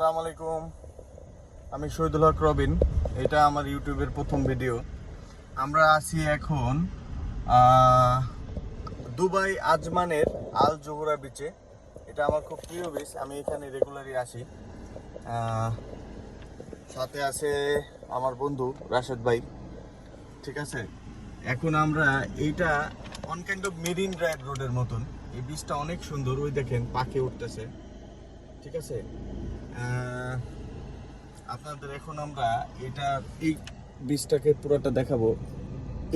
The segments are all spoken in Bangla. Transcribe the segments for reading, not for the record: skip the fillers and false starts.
আসসালামু আলাইকুম। আমি শহীদুল হক রবিন। এটা আমার ইউটিউবের প্রথম ভিডিও। আমরা আছি এখন দুবাই আজমানের আল জোহরা বিচে। এটা আমার খুব প্রিয় বিচ, আমি এখানে রেগুলারই আসি। সাথে আছে আমার বন্ধু রাশেদ ভাই, ঠিক আছে। এখন আমরা এইটা on kind of marine drive রোডের মতন। এই বিচটা অনেক সুন্দর, ওই দেখেন পাখি উঠতেছে, ঠিক আছে। আপনাদের এখন আমরা এটা এই বিচটাকে পুরোটা দেখাবো।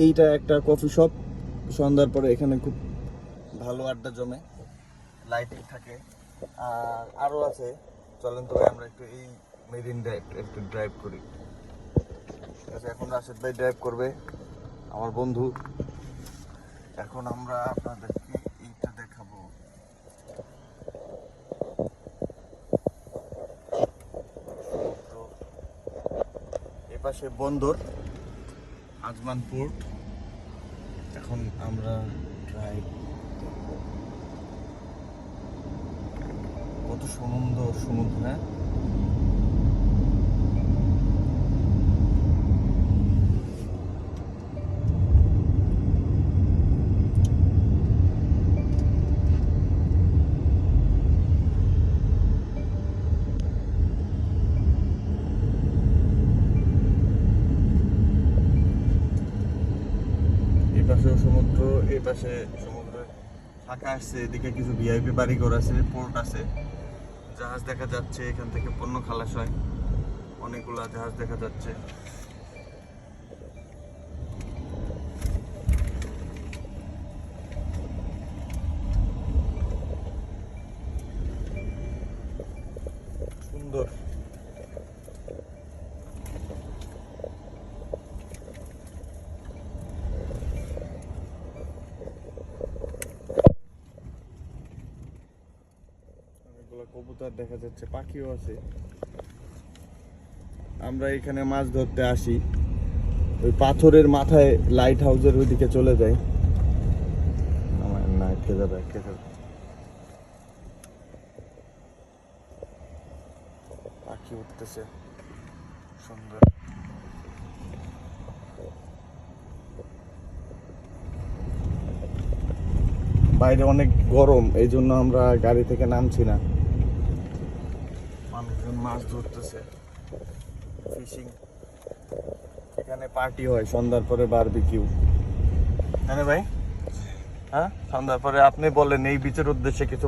এইটা একটা কফি শপ, সন্ধ্যার পরে এখানে খুব ভালো আড্ডা জমে, লাইটিং থাকে। আর আরও আছে, চলেন তবে আমরা একটু এই মেরিন ড্রাইভ একটু ড্রাইভ করি, ঠিক আছে। এখন রাশেদ ভাই ড্রাইভ করবে, আমার বন্ধু। এখন আমরা আপনাদেরকে এইটা দেখাবো। এপাশে বন্দর আজমান পোর্ট। এখন আমরা ড্রাইভ, কত সুন্দর সমুদ্র, হ্যাঁ। এপাশেও সমুদ্র, এই পাশে সমুদ্রের ফাঁকা আসছে, এদিকে কিছু ভিআইপি বাড়িঘর আছে, পোর্ট আছে, জাহাজ দেখা যাচ্ছে, এখান থেকে পণ্য খালাস হয়, অনেকগুলা জাহাজ দেখা যাচ্ছে। সুন্দর। কবুতর দেখা যাচ্ছে, পাখিও আছে। আমরা এখানে মাছ ধরতে আসি, ওই পাথরের মাথায় লাইট হাউসের ওইদিকে চলে যাই। আমার না আটকে যাবে, আটকে যাবে। পাখি উঠতেছে, সুন্দর। বাইরে অনেক গরম, এই জন্য আমরা গাড়ি থেকে নামছি না। মানুষজন মাছ ধরতেছে, ফিশিং। এখানে পার্টি হয় সন্ধ্যার পরে, বারবিকিউ। হ্যাঁ ভাই, হ্যাঁ, সন্ধ্যার পরে। আপনি বলেন এই বিচের উদ্দেশ্যে কিছু।